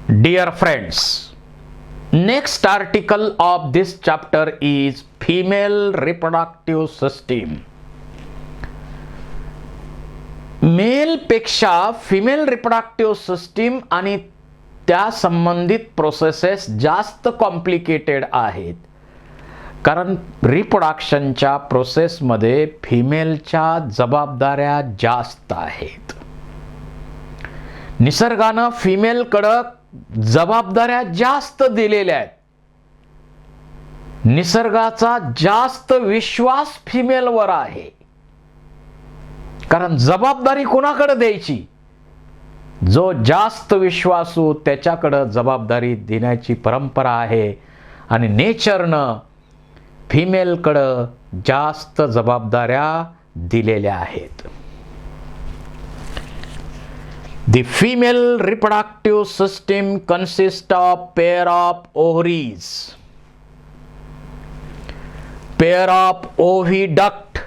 Dear friends, next article of this chapter is female reproductive system. Male पेक्षा female reproductive system आणि त्या संबंधित processes जास्त complicated आहेत, कारण रिप्रोडक्शनच्या प्रोसेसमध्ये फिमेलच्या जबाबदाऱ्या जास्त आहेत. निसर्गानं फिमेलकडं जबाबदाऱ्या जास्त दिलेल्या आहेत. निसर्गाचा जास्त विश्वास फिमेलवर आहे, कारण जबाबदारी कोणाकडे द्यायची? जो जास्त विश्वासू त्याच्याकडे जबाबदारी देण्याची परंपरा आहे आणि नेचरनं फिमेलकडे जास्त जबाबदाऱ्या दिलेल्या आहेत. The female reproductive system consists of pair of ovaries, pair of oviduct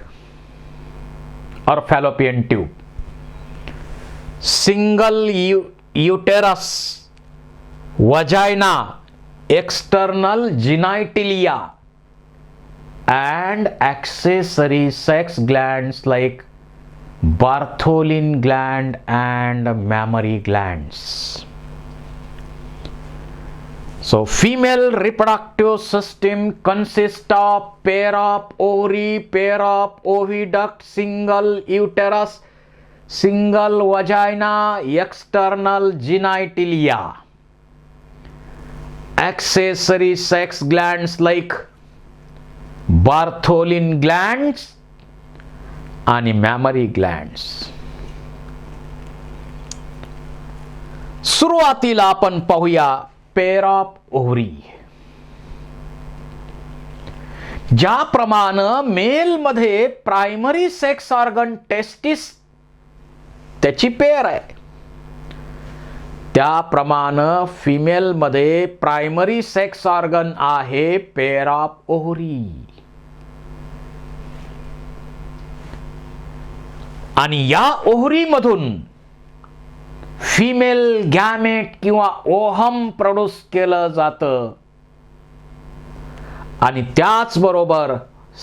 or fallopian tube, single uterus, vagina, external genitalia, and accessory sex glands like Bartholin gland and mammary glands. So female reproductive system consists of pair of ovary, pair of oviduct, single uterus, single vagina, external genitalia, accessory sex glands like Bartholin glands आणि memory glands. सुरुवातीला आपण पाहूया pair of ovary. ज्याप्रमाणे मेलमध्ये primary sex organ testis त्याची pair आहे, त्याप्रमाणे फिमेलमध्ये primary sex organ आहे pair of ovary. आणि या ओव्हरीमधून फिमेल गॅमेट किंवा ओहम प्रोड्यूस केलं जातं आणि त्याचबरोबर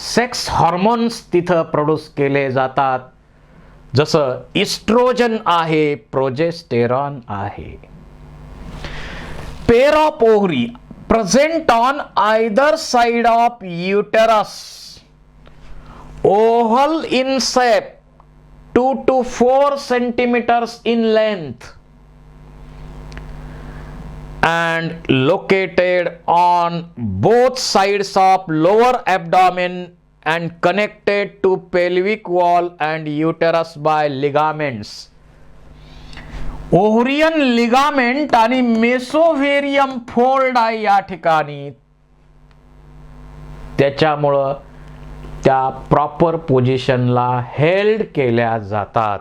सेक्स हार्मोन्स तिथं प्रोड्यूस केले जातात, जसं इस्ट्रोजन आहे, प्रोजेस्टेरॉन आहे. Pair of ovary present on either side of uterus, oval in shape, 2 to 4 centimeters in length, and located on both sides of lower abdomen and connected to pelvic wall and uterus by ligaments. Ovarian ligament आणि mesovarium fold आहे या ठिकाणी, त्याच्यामुळं त्या proper पोझिशनला held केल्या जातात.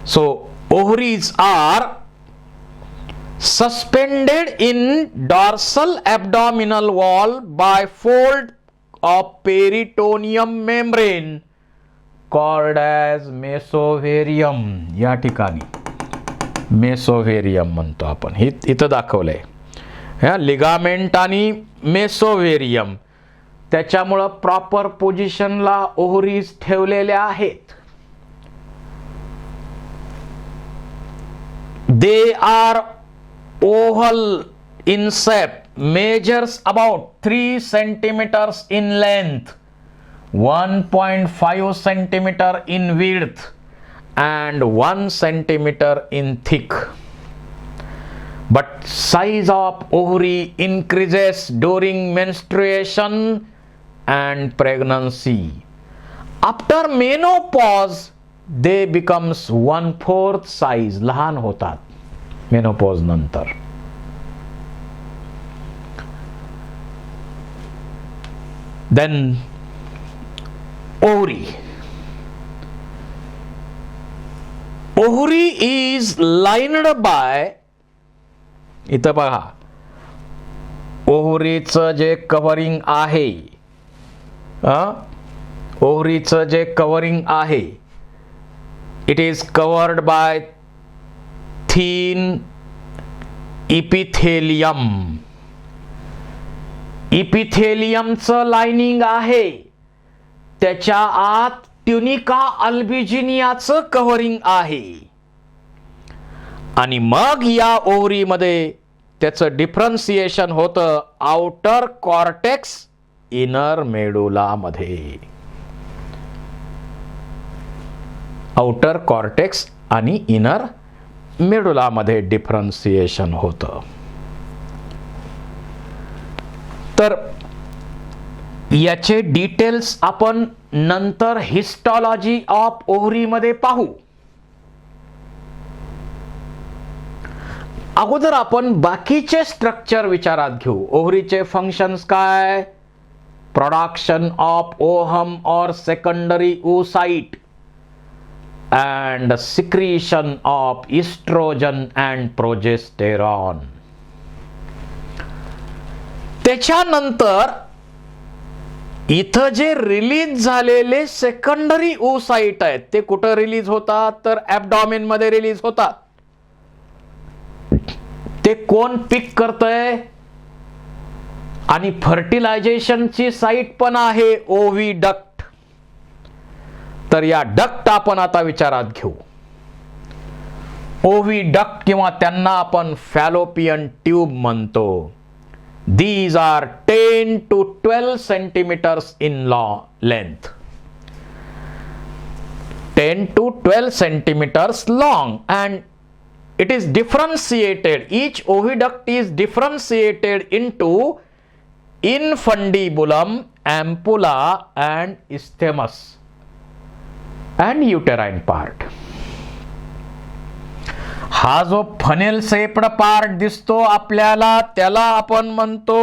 So ovaries are suspended in dorsal abdominal wall by fold of peritoneum membrane called as mesovarium. या ठिकाणी मेसोव्हेरियम म्हणतो आपण, इथं दाखवलंय लिगामेंट आणि मेसोव्हेरियम. त्याच्यामुळं प्रॉपर पोझिशनला ओव्हरीज ठेवलेल्या आहेत. They are oval in shape, measures about 3 centimeters in length, 1.5 centimeter in width and 1 centimeter in thick. But size of ovary increases during menstruation and pregnancy. After menopause they becomes 1/4 size, लहान होतात menopause नंतर. Then ovary. Ovary is lined by, इथं बघा ओव्हरीचं जे covering आहे, ओव्हरीचं जे covering आहे, it is covered by thin epithelium. इपिथेलियमचं लाइनिंग आहे, त्याच्या आत ट्युनिका अल्बिजिनियाचं कव्हरिंग आहे आणि मग या ओव्हरीमध्ये त्याचं डिफरन्सिएशन होतं आउटर कॉर्टेक्स इनर मेडुला मध्ये. आउटर कॉर्टेक्स आणि इनर मेडुला मध्ये डिफरन्सिएशन होतं. तर याचे डिटेल्स आपण नंतर हिस्टॉलॉजी ऑफ ओव्हरी मध्ये पाहू. अगोदर आपण बाकीचे स्ट्रक्चर विचारात घेऊ. ओव्हरीचे फंक्शन्स काय? प्रोडक्शन ऑफ ओहम और secondary oocyte and secretion of estrogen and progesterone. त्याच्यानंतर इथं जे रिलीज झालेले सेकंडरी oocyte आहेत ते कुठं रिलीज होतात? तर ॲब्डॉमेन मध्ये रिलीज होतात. ते कोण पिक करतंय? आणि फर्टिलायझेशनची साईट पण आहे ओव्हिडक्ट. तर या डक्ट आपण आता विचारात घेऊ. ओव्हिडक्ट किंवा त्यांना आपण फॅलोपियन ट्यूब म्हणतो. These are 10 to 12 centimeters in length. 10 to 12 centimeters long, and it is differentiated. Each oviduct is differentiated into infundibulum, ampulla and isthmus and uterine part. हा जो फनेल शेप्ड पार्ट दिसतो आपल्याला त्याला आपण म्हणतो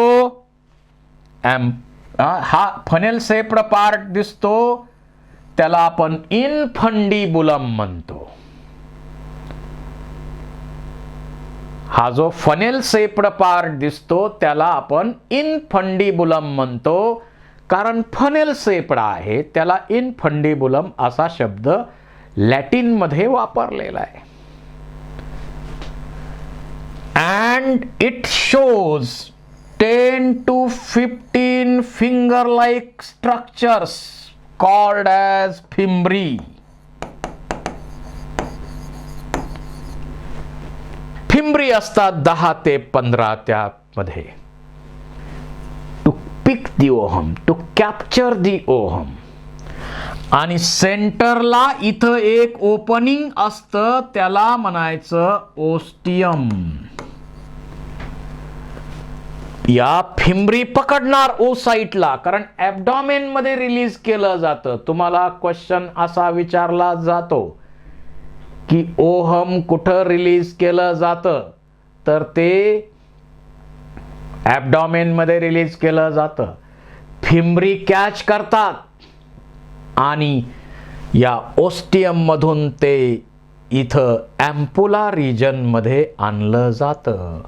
हा फनेल शेप्ड पार्ट दिसतो त्याला आपण इनफंडिबुलम म्हणतो. हा जो फनेल शेप्ड पार्ट दिसतो त्याला आपण इनफंडिबुलम म्हणतो, कारण फनेल शेप्ड आहे त्याला इनफंडिबुलम असा शब्द लॅटिन मध्ये वापरलेला आहे. And it shows 10 to 15 finger-like structures called as fimbriae. Fimbriae असतात 10 ते 15 त्यामध्ये. To pick the ovum, to capture the ovum. आणि सेंटरला इथं एक ओपनिंग असतं त्याला म्हणायचं ओस्टियम. या फिम्ब्री पकडणार ओसाइटला, कारण ॲब्डॉमेन मध्ये रिलीज केलं जातं. तुम्हाला क्वेश्चन असा विचारला जातो की ओहम कुठं रिलीज केलं जातं, तर ते ॲब्डॉमेन मध्ये रिलीज केलं जातं. फिम्ब्री कॅच करतात आणि या ओस्टियम मधून ते इथं ॲम्पुला रिजन मध्ये आणलं जातं.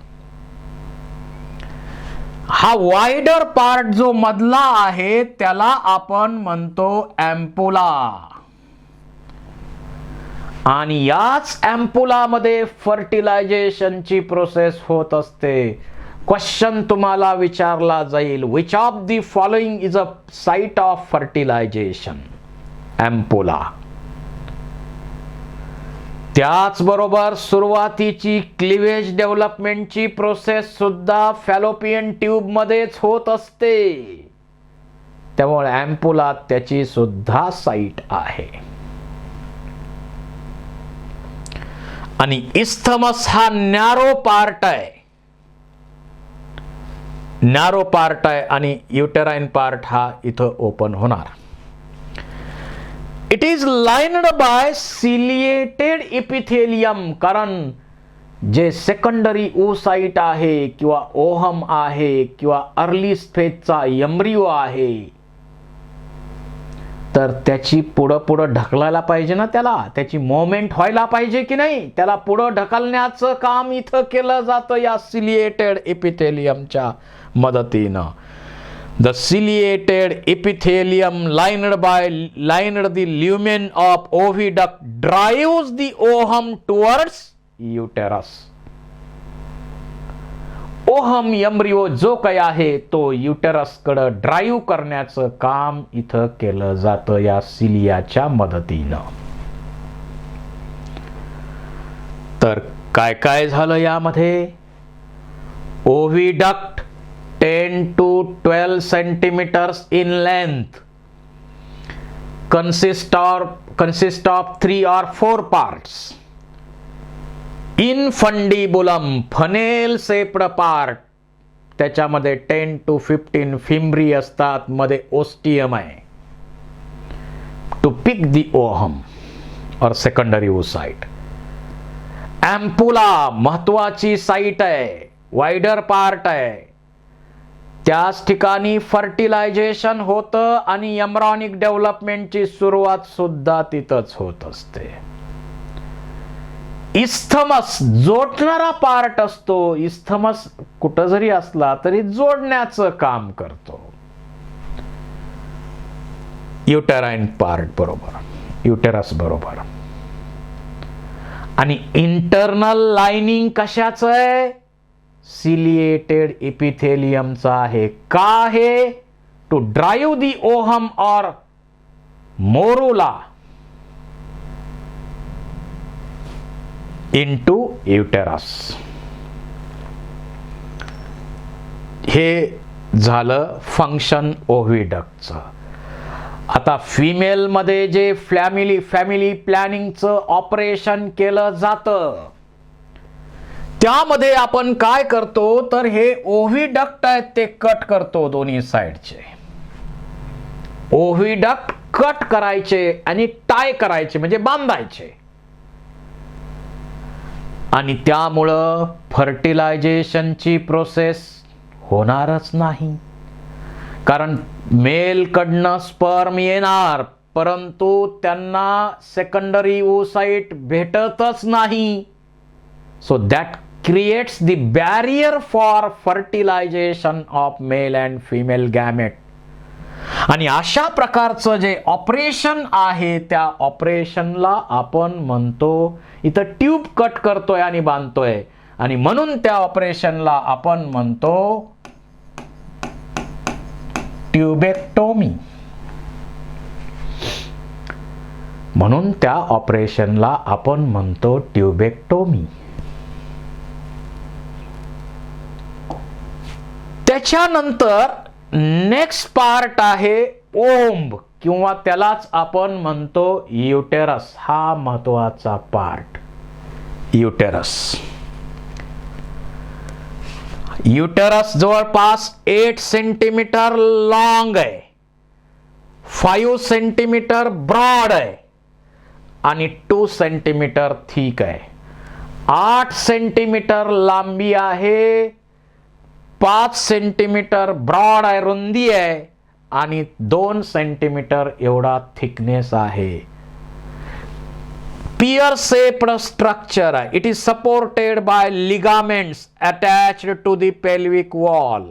हा वाइडर पार्ट जो मधला आहे त्याला आपण म्हणतो ॲम्पुला. आणि याच ॲम्पुला मध्ये फर्टिलायझेशनची प्रोसेस होत असते. क्वेश्चन तुम्हाला विचारला जाईल, which of the following is a site of fertilization? Ampulla. त्याचबरोबर सुरुवातीची क्लिवेज डेव्हलपमेंटची प्रोसेस सुद्धा फॅलोपियन ट्यूब मध्येच होत असते. त्यामुळे ॲम्पुला त्याची सुद्धा साईट आहे. आणि इस्थमस हा नॅरो पार्ट आहे. नॅरो पार्ट आहे आणि युटेराइन पार्ट हा इथं ओपन होणार. It is lined by ciliated epithelium, कारण जे सेकंडरी oocyte आहे किंवा ओहम आहे किंवा अर्ली स्टेजचा एम्ब्रियो आहे, तर त्याची पुढं ढकलायला पाहिजे ना, त्याची मोमेंट व्हायला पाहिजे की नाही. त्याला पुढं ढकलण्याचं काम इथं केलं जातं या सिलिएटेड इपिथेलियमच्या मदतीनं. The ciliated epithelium lined the lumen of oviduct drives the ovum towards uterus. Ohm embryo जो काही आहे तो युटेरसकडे ड्राईव्ह करण्याचं काम इथं केलं जातं या सिलियाच्या मदतीनं. तर काय काय झालं यामध्ये? ओव्हिडक्ट 10 to 12 centimeters in length, consist of 3 or 4 parts. Infundibulum funnel shaped part, त्याच्यामध्ये 10 to 15 फिम्ब्री असतात, मध्ये ओस्टियम आहे टू पिक दी ओहम और सेकंडरी ओसाइट. एम्पुला महत्वाची साइट आहे, वाइडर पार्ट आहे, त्याच ठिकाणी फर्टिलायझेशन होतं आणि एम्ब्रॉनिक डेव्हलपमेंटची सुरुवात सुद्धा तिथंच होत असते. इस्थमस जोडणारा पार्ट असतो. इस्थमस कुठं जरी असला तरी जोडण्याचं काम करतो. युटेराइन पार्ट बरोबर, युटेरस बरोबर. आणि इंटरनल लाइनिंग कशाचं आहे? सिलिएटेड इपिथेलियमचा आहे. का आहे? टू ड्राईव्ह दी ओहम और मोरुला इनटू युटेरस. हे झालं फंक्शन ओव्हिडक्टचं. आता फिमेल मध्ये जे फॅमिली प्लॅनिंगचं ऑपरेशन केलं जातं त्यामध्ये आपण काय करतो तर हे ओव्हिडक्ट आहेत ते कट करतो दोन्ही साइडचे. ओव्हिडक्ट कट करायचे आणि टाय करायचे म्हणजे बांधायचे. आणि त्यामुळं फर्टिलायझेशनची प्रोसेस होणारच नाही. कारण मेल कडनं स्पर्म येणार परंतु त्यांना सेकंडरी ओसाइट भेटतच नाही. So that creates the barrier for fertilization of male and female gamete. आणि अशा प्रकारचं जे ऑपरेशन आहे त्या ऑपरेशनला आपण म्हणतो, इथं ट्यूब कट करतोय आणि बांधतोय आणि म्हणून त्या ऑपरेशनला आपण म्हणतो ट्यूबेक्टोमी. म्हणून त्या ऑपरेशनला आपण म्हणतो ट्यूबेक्टोमी. त्याच्यानंतर नेक्स्ट पार्ट आहे ओंब किंवा त्यालाच आपण म्हणतो युटेरस. हा महत्वाचा पार्ट युटेरस. युटेरस जवळपास 8 सेंटीमीटर लॉंग आहे, 5 सेंटीमीटर ब्रॉड आहे आणि 2 सेंटीमीटर थिक आहे. 8 सेंटीमीटर लांबी आहे, 5 सेंटीमीटर ब्रॉड आहे, रुंदी आहे आणि 2 सेंटीमीटर एवढा थिकनेस आहे. पियर शेप्ड स्ट्रक्चर आहे. It is supported by ligaments attached to the pelvic wall.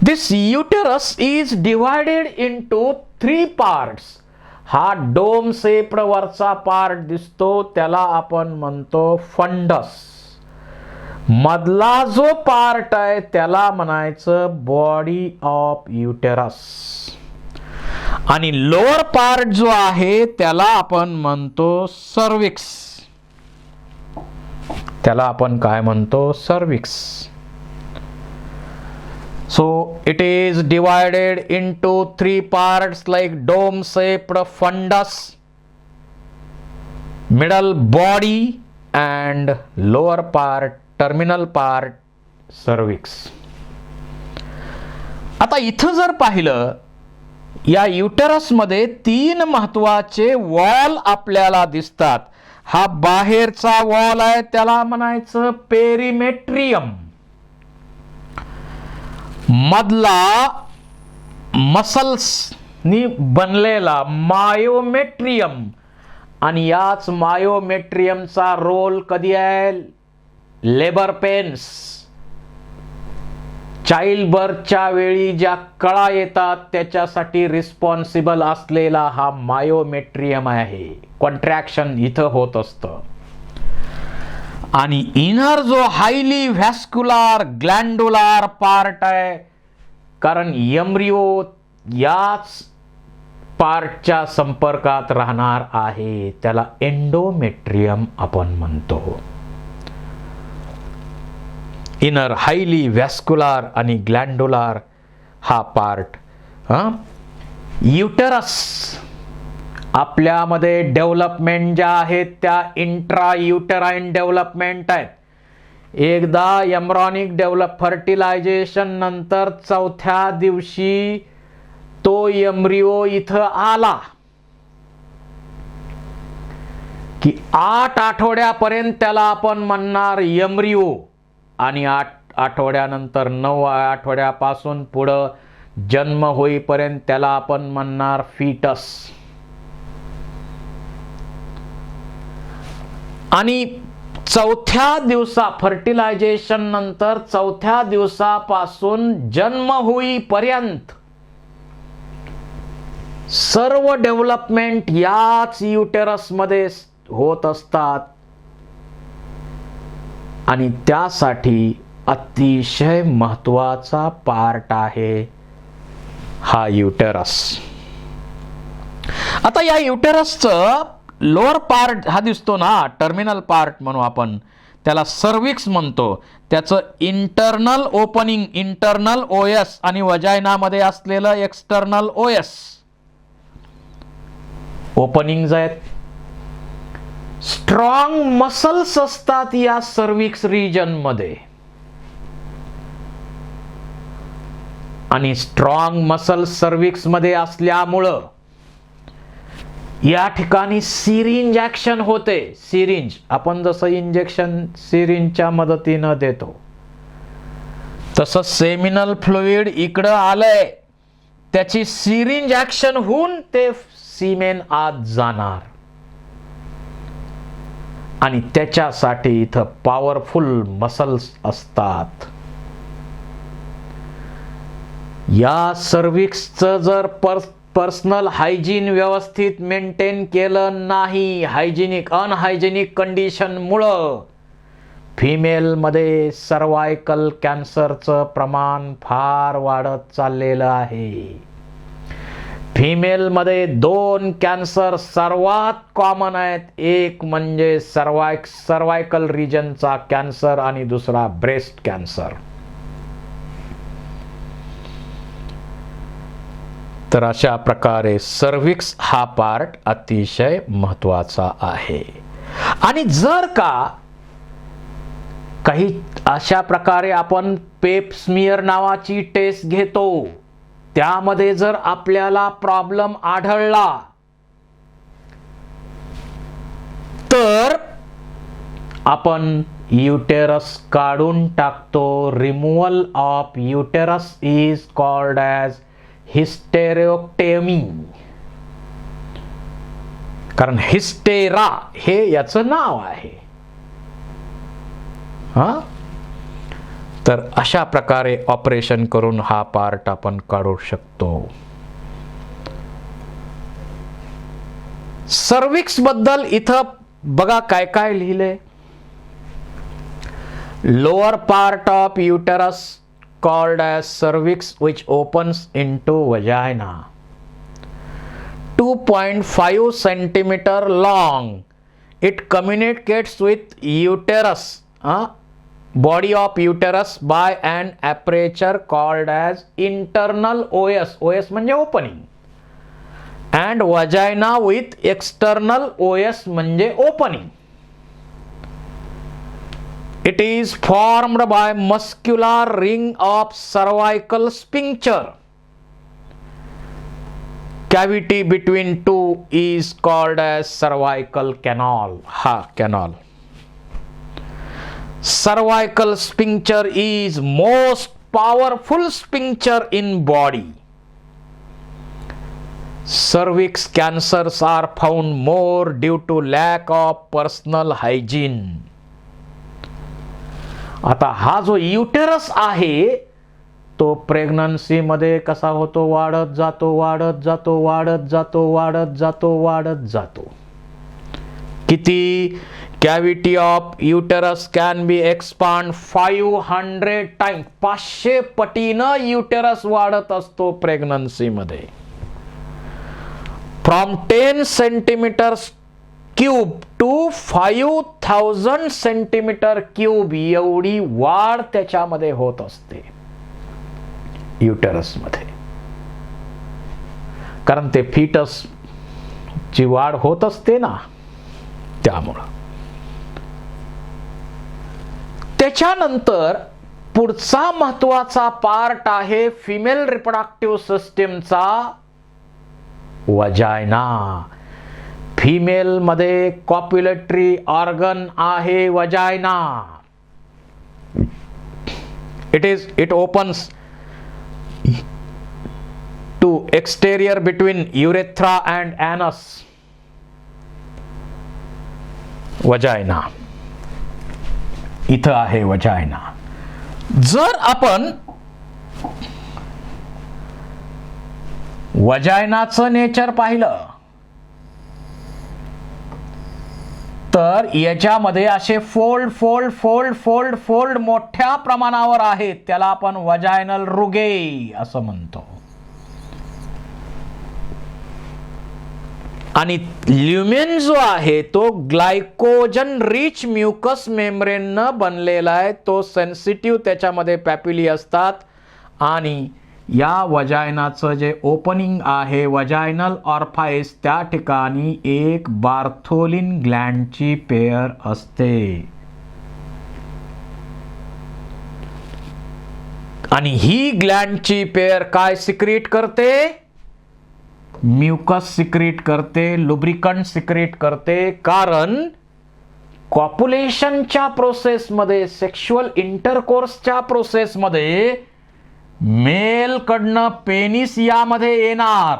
This uterus is divided into 3 parts. हा डोम शेप्ड वरचा पार्ट दिसतो त्याला आपण म्हणतो फंडस. मधला जो पार्ट आहे त्याला म्हणायचं बॉडी ऑफ युटेरस आणि लोअर पार्ट जो आहे त्याला आपण म्हणतो सर्विक्स. त्याला आपण काय म्हणतो? Cervix. So it is divided into 3 parts like dome shaped fundus, middle body and lower part terminal part cervix. आता इथं जर पाहिलं या युटेरस मध्ये 3 महत्वाचे वॉल आपल्याला दिसतात. हा बाहेरचा वॉल आहे त्याला म्हणायचं पेरिमेट्रियम. मधला मसल्स नी बनलेला मायोमेट्रियम आणि याच मायोमेट्रियमचा रोल कधी आहे? लेबर पेन्स, चाइल्ड बर्थच्या वेळी ज्या कळा येतात त्याच्यासाठी रिस्पॉन्सिबल असलेला हा मायोमेट्रियम आहे. कॉन्ट्रॅक्शन इथं होत असतं. आणि इनर जो हायली व्हॅस्क्युलार ग्लँड्युलार पार्ट आहे, कारण एम्ब्रिओ याच पार्टच्या संपर्कात राहणार आहे, त्याला एंडोमेट्रियम आपण म्हणतो. इनर हायली व्हॅस्क्युलार आणि ग्लँड्युलार हा पार्ट. युटेरस आपल्यामध्ये डेव्हलपमेंट ज्या आहेत त्या इंट्रा युटेराइन डेव्हलपमेंट आहेत. एकदा एम्ब्रॉनिक फर्टिलायझेशन नंतर चौथ्या दिवशी तो एम्ब्रिओ इथं आला की 8 आठवड्यापर्यंत त्याला आपण म्हणणार एम्ब्रिओ, आणि 8 आठवड्यानंतर 9 आठवड्यापासून पुढं जन्म होईपर्यंत त्याला आपण म्हणणार फीटस. आणि चौथ्या दिवसा फर्टिलायझेशन नंतर चौथ्या दिवसापासून जन्म होईपर्यंत सर्व डेव्हलपमेंट याच युटेरस मध्ये होत असतात. आणि त्यासाठी अतिशय महत्वाचा पार्ट आहे हा युटेरस. आता या युटेरसचं लोअर पार्ट हा दिसतो ना, टर्मिनल पार्ट म्हणू आपण त्याला, सर्विक्स म्हणतो. त्याचं इंटरनल ओपनिंग इंटरनल ओएस आणि वजायनामध्ये असलेलं एक्सटर्नल ओएस ओपनिंग्ज आहेत. स्ट्रॉंग मसल्स असतात या सर्विक्स रिजन मध्ये, आणि स्ट्रॉंग मसल्स सर्विक्स मध्ये असल्यामुळं या ठिकाणी सिरिंज ऍक्शन होते. सिरिंज आपण जसं इंजेक्शन सिरिंजच्या मदतीनं देतो तसं सेमिनल फ्लुइड इकडं आलंय, त्याची सिरिंज ऍक्शन होऊन ते सीमेन आत जाणार. आणि त्याच्यासाठी इथं पॉवरफुल मसल्स असतात. या सर्विक्सचं जर पर्सनल हायजीन व्यवस्थित मेंटेन केलं नाही, अनहायजेनिक कंडिशन मुळे फिमेल मध्ये सर्वायकल कॅन्सरचं प्रमाण फार वाढत चाललेलं आहे. फिमेल मध्ये 2 कॅन्सर सर्वात कॉमन आहेत. एक म्हणजे सर्वायकल रिजनचा कॅन्सर आणि दुसरा ब्रेस्ट कॅन्सर. तर अशा प्रकारे सर्विक्स हा पार्ट अतिशय महत्वाचा आहे. आणि जर का काही अशा प्रकारे आपण पेप स्मिअर नावाची टेस्ट घेतो, त्यामध्ये जर आपल्याला प्रॉब्लेम आढळला तर आपण युटेरस काढून टाकतो. Removal of uterus is called as hysterectomy. कारण हिस्टेरा हे याचं नाव आहे. तर अशा प्रकारे ऑपरेशन करून हा पार्ट आपण काढू शकतो. सर्विक्स बद्दल इथं बघा काय काय लिहिले. Lower part of uterus called as cervix, which opens into vagina, 2.5 centimeter long. It communicates with uterus, body of uterus by an aperture called as internal OS. OS म्हणजे opening. And vagina with external OS म्हणजे opening. It is formed by muscular ring of cervical sphincter. Cavity between two is called as cervical canal. Canal. Cervical sphincter is most powerful sphincter in body. Cervix cancers are found more due to lack of personal hygiene. आता हा जो uterus आहे तो pregnancy मध्ये कसा होतो, वाढत जातो वाढत जातो वाढत जातो वाढत जातो वाढत जातो. किती cavity of uterus can be expand 500 time. 500 पटीनं युटेरस वाढत असतो प्रेग्नन्सी मध्ये. From 10 centimetre cube two 5000 centimetre cube एवढी वाढ त्याच्यामध्ये होत असते युटेरस मध्ये. कारण ते फिटस ची वाढ होत असते ना, त्यामुळं. त्याच्यानंतर पुढचा महत्वाचा पार्ट आहे फिमेल रिप्रोडक्टिव्ह सिस्टीमचा वजायना. फिमेल मध्ये कॉप्युलेटरी ऑर्गन आहे वजायना. It opens to exterior between urethra and anus. वजायना इथं आहे वजायना. जर आपण वजायनाचं नेचर पाहिलं तर याच्यामध्ये असे fold fold fold fold fold मोठ्या प्रमाणावर आहेत. त्याला आपण वजायनल रुगे असं म्हणतो. आणि ल्युमेन जो आहे तो ग्लायकोजन रिच म्युकस मेम्ब्रेननं बनलेला आहे. तो सेन्सिटिव्ह, त्याच्यामध्ये पॅप्युली असतात. आणि या वजायनाचं जे ओपनिंग आहे वजायनल ऑरफाइस, त्या ठिकाणी एक बार्थोलिन ग्लँडची पेयर असते. आणि ही ग्लँडची पेयर काय सिक्रीट करते? म्युकस सिक्रीट करते, लुब्रिकंट सिक्रीट करते. कारण कॉप्युलेशनच्या प्रोसेसमध्ये, सेक्शुअल इंटरकोर्सच्या प्रोसेसमध्ये मेल कडनं पेनिस यामध्ये येणार.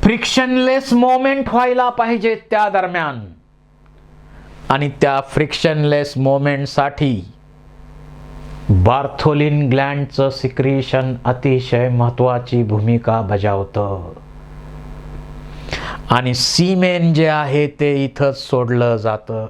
फ्रिक्शनलेस मोमेंट व्हायला पाहिजे त्या दरम्यान. आणि त्या फ्रिक्शनलेस मोमेंटसाठी बार्थोलिन ग्लँडचं सिक्रिशन अतिशय महत्वाची भूमिका बजावतं. आणि सीमेन जे आहे ते इथंच सोडलं जातं.